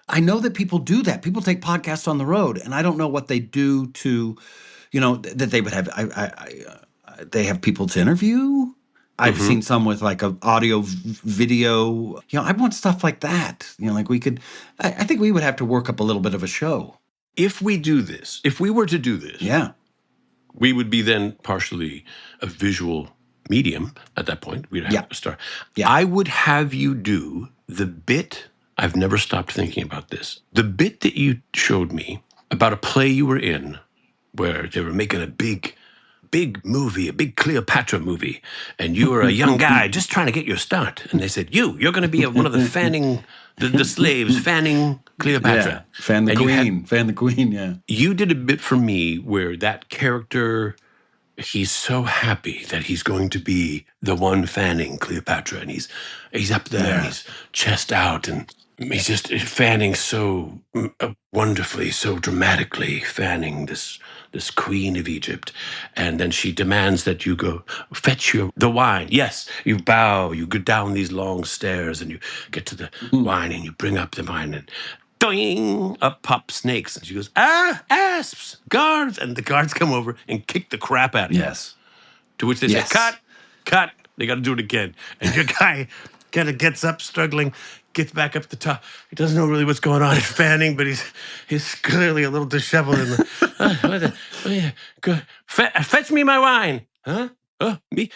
I know that people do that. People take podcasts on the road, and I don't know what they do to, that they would have. They have people to interview. I've seen some with like a audio, video. I want stuff like that. Like we could. I think we would have to work up a little bit of a show. If we do this, if we were to do this, Yeah. we would be then partially a visual medium at that point. We'd have to start. Yeah. I would have you do the bit. I've never stopped thinking about this. The bit that you showed me about a play you were in where they were making a big movie, a big Cleopatra movie, and you were a young guy just trying to get your start. And they said, you're going to be one of the fanning, the slaves fanning Cleopatra. Yeah. Fan the queen, yeah. You did a bit for me where that character, he's so happy that he's going to be the one fanning Cleopatra, and he's up there, and he's chest out, and he's just fanning so wonderfully, so dramatically, fanning this queen of Egypt. And then she demands that you go fetch the wine. Yes, you bow, you go down these long stairs, and you get to the wine, and you bring up the wine, and doing, up pop snakes. And she goes, asps, guards. And the guards come over and kick the crap out of you. Yes. To which they say, cut. They got to do it again. And your guy kind of gets up, struggling, gets back up the top. He doesn't know really what's going on. He's fanning, but he's clearly a little disheveled. Fetch me my wine. Huh? Oh, me?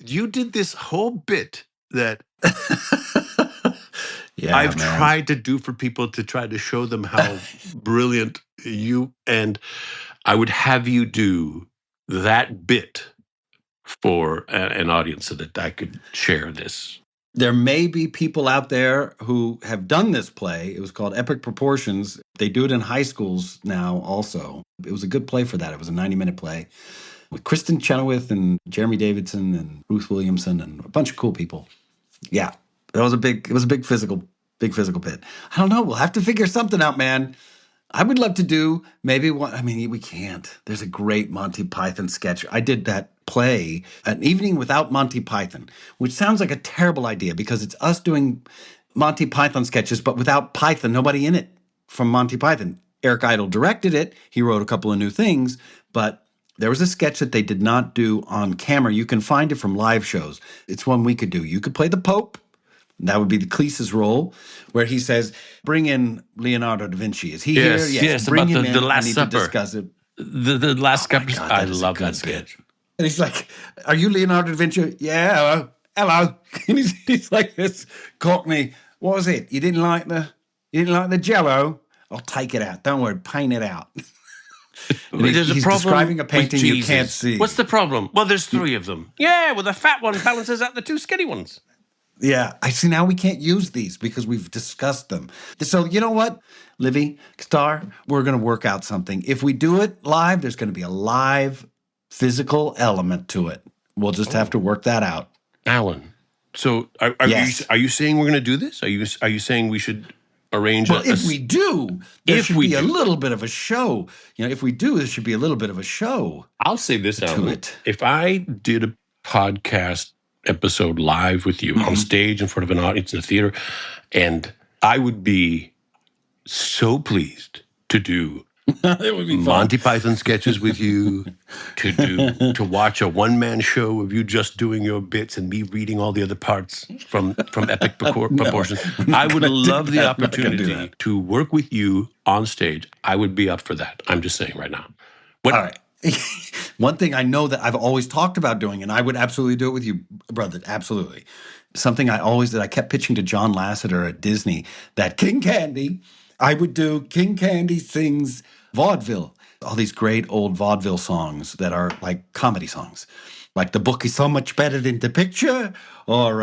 You did this whole bit that I've tried to do for people to try to show them how brilliant you, and I would have you do that bit for an audience so that I could share this. There may be people out there who have done this play. It was called Epic Proportions. They do it in high schools now also. It was a good play for that. It was a 90-minute play with Kristen Chenoweth and Jeremy Davidson and Ruth Williamson and a bunch of cool people. Yeah, it was a big physical bit. I don't know. We'll have to figure something out, man. I would love to do maybe one. I mean, we can't. There's a great Monty Python sketch. I did that play, An Evening Without Monty Python, which sounds like a terrible idea because it's us doing Monty Python sketches, but without Python, nobody in it from Monty Python. Eric Idle directed it. He wrote a couple of new things, but there was a sketch that they did not do on camera. You can find it from live shows. It's one we could do. You could play the Pope. That would be the Cleese's role, where he says, bring in Leonardo da Vinci. Is he here? Yes, bring about him the in. Last I need Supper. to discuss it. The Last Supper. God, I that is a love good that sketch. sketch. And he's like, are you Leonardo da Vinci? Yeah, hello. And he's like this Cockney. What was it? You didn't like the Jello? I'll take it out. Don't worry, paint it out. There's he's a problem describing a painting with you Jesus. can't see. What's the problem? Well, there's 3 of them. Yeah, well, the fat one balances out the 2 skinny ones. Yeah, I see. Now we can't use these because we've discussed them. So you know what, Livy, Star, we're going to work out something. If we do it live, there's going to be a live physical element to it. We'll just have to work that out. Alan, so are you saying we're going to do this? Are you saying we should arrange? Well, if we do, there should be a little bit of a show. If we do, there should be a little bit of a show. I'll say this, Alan. it. If I did a podcast episode live with you on stage in front of an audience in the theater, and I would be so pleased to do It would be fun. Monty Python sketches with you, to watch a one-man show of you just doing your bits and me reading all the other parts from Epic Proportions. I would love the opportunity to work with you on stage. I would be up for that. I'm just saying right now. All right. One thing I know that I've always talked about doing, and I would absolutely do it with you, brother, absolutely. Something I kept pitching to John Lasseter at Disney, that King Candy, I would do King Candy sings vaudeville. all these great old vaudeville songs that are like comedy songs. Like the book is so much better than the picture, or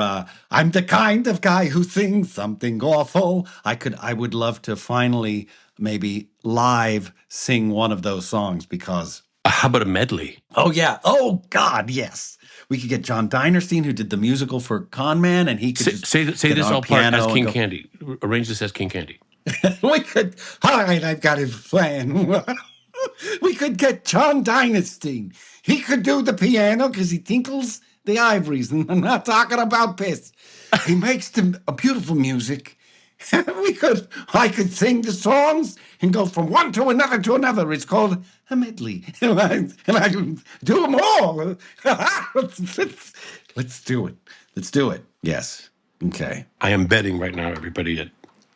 I'm the kind of guy who sings something awful. I would love to finally maybe live sing one of those songs because. How about a medley? Oh, yeah. Oh, God, yes. We could get John Dinerstein, who did the musical for Con Man, and he could say this all part as King Candy. Arrange this as King Candy. We could. All right, I've got a plan. We could get John Dinerstein. He could do the piano because he tinkles the ivories, and I'm not talking about piss. He makes a beautiful music. I could sing the songs and go from one to another to another. It's called a medley. And I can do them all. Let's do it. Let's do it. Yes. Okay. I am betting right now everybody at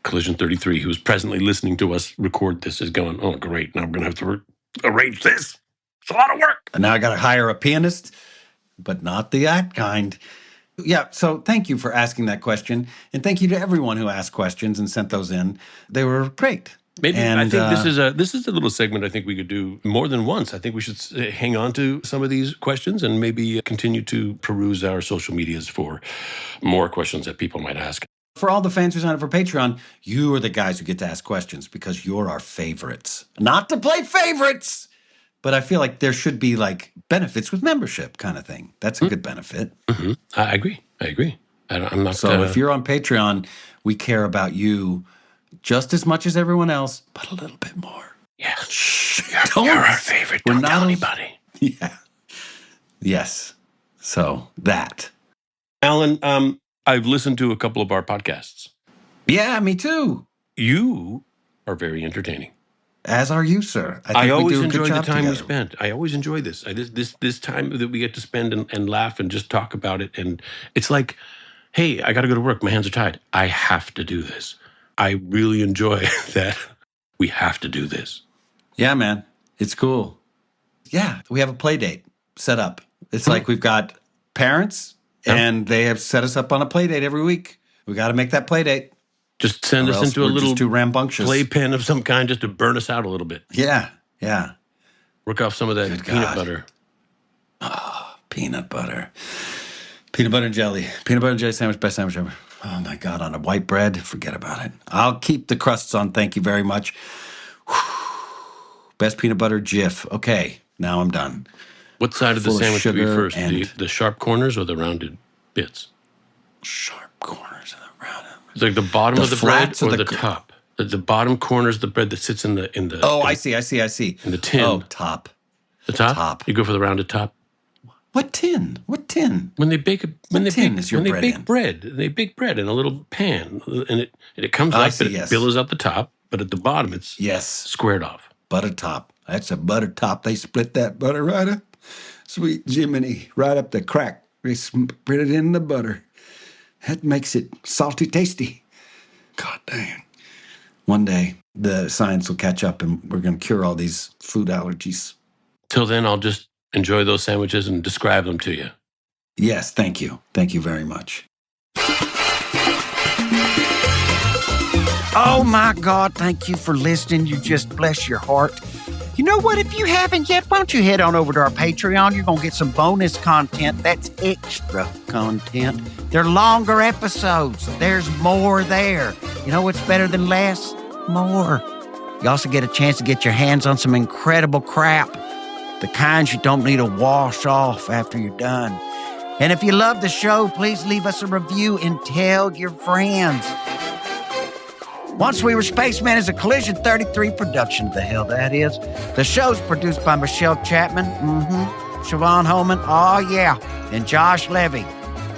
Collision 33 who's presently listening to us record this is going, oh, great. Now I'm going to have to arrange this. It's a lot of work. And now I got to hire a pianist, but not that kind. Yeah, so thank you for asking that question. And thank you to everyone who asked questions and sent those in. They were great. Maybe I think this is a little segment I think we could do more than once. I think we should hang on to some of these questions and maybe continue to peruse our social medias for more questions that people might ask. For all the fans who sign up for Patreon, you are the guys who get to ask questions because you're our favorites. Not to play favorites, but I feel like there should be like benefits with membership kind of thing. That's a good benefit. Mm-hmm. I agree. I'm not. So if you're on Patreon, we care about you just as much as everyone else, but a little bit more. Yeah. Shh. You're our favorite. Don't tell anybody. Yeah. Yes. So that. Alan, I've listened to a couple of our podcasts. Yeah, me too. You are very entertaining. As are you, sir. I always enjoy the time we spent. I always enjoy this. This time that we get to spend and laugh and just talk about it. And it's like, hey, I got to go to work. My hands are tied. I have to do this. I really enjoy that we have to do this. Yeah, man. It's cool. Yeah, we have a play date set up. It's like we've got parents, and they have set us up on a play date every week. We got to make that play date. Just send us into a little too rambunctious playpen of some kind just to burn us out a little bit. Yeah, yeah. Work off some of that peanut butter. Oh, peanut butter. Peanut butter and jelly. Peanut butter and jelly sandwich, best sandwich ever. Oh, my God, on a white bread? Forget about it. I'll keep the crusts on, thank you very much. Best peanut butter Jif. Okay, now I'm done. What side of the sandwich do you first? The sharp corners or the rounded bits? Sharp corners and the rounded. It's like the bottom of the bread or the top? The bottom corner is the bread that sits in the. Oh, I see. In the tin. Oh, top. The top? Top. You go for the rounded top? What tin? What tin? When they bake bread, they bake bread in a little pan, and it comes up, and it billows out the top, but at the bottom it's squared off. Butter top. That's a butter top. They split that butter right up. Sweet Jiminy, right up the crack. They spread it in the butter. That makes it salty tasty. God dang. One day, the science will catch up, and we're going to cure all these food allergies. Till then, I'll just enjoy those sandwiches and describe them to you. Yes, thank you. Thank you very much. Oh, my God, thank you for listening. You just bless your heart. You know what? If you haven't yet, why don't you head on over to our Patreon? You're going to get some bonus content. That's extra content. They're longer episodes. There's more there. You know what's better than less? More. You also get a chance to get your hands on some incredible crap. The kinds you don't need to wash off after you're done. And if you love the show, please leave us a review and tell your friends. Once We Were Spacemen is a Collision 33 production. The hell that is. The show's produced by Michelle Chapman, Siobhan Holman, oh yeah, and Josh Levy.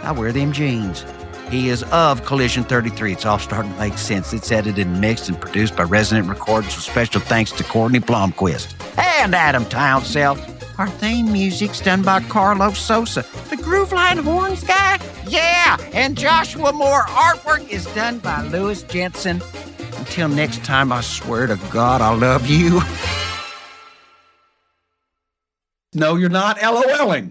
I wear them jeans. He is of Collision 33. It's all starting to make sense. It's edited and mixed and produced by Resonant Recordings with special thanks to Courtney Blomquist and Adam Townsell. Our theme music's done by Carlos Sosa. The Groove Line Horns guy? Yeah! And Joshua Moore. Artwork is done by Louis Jensen. Until next time, I swear to God, I love you. No, you're not LOLing.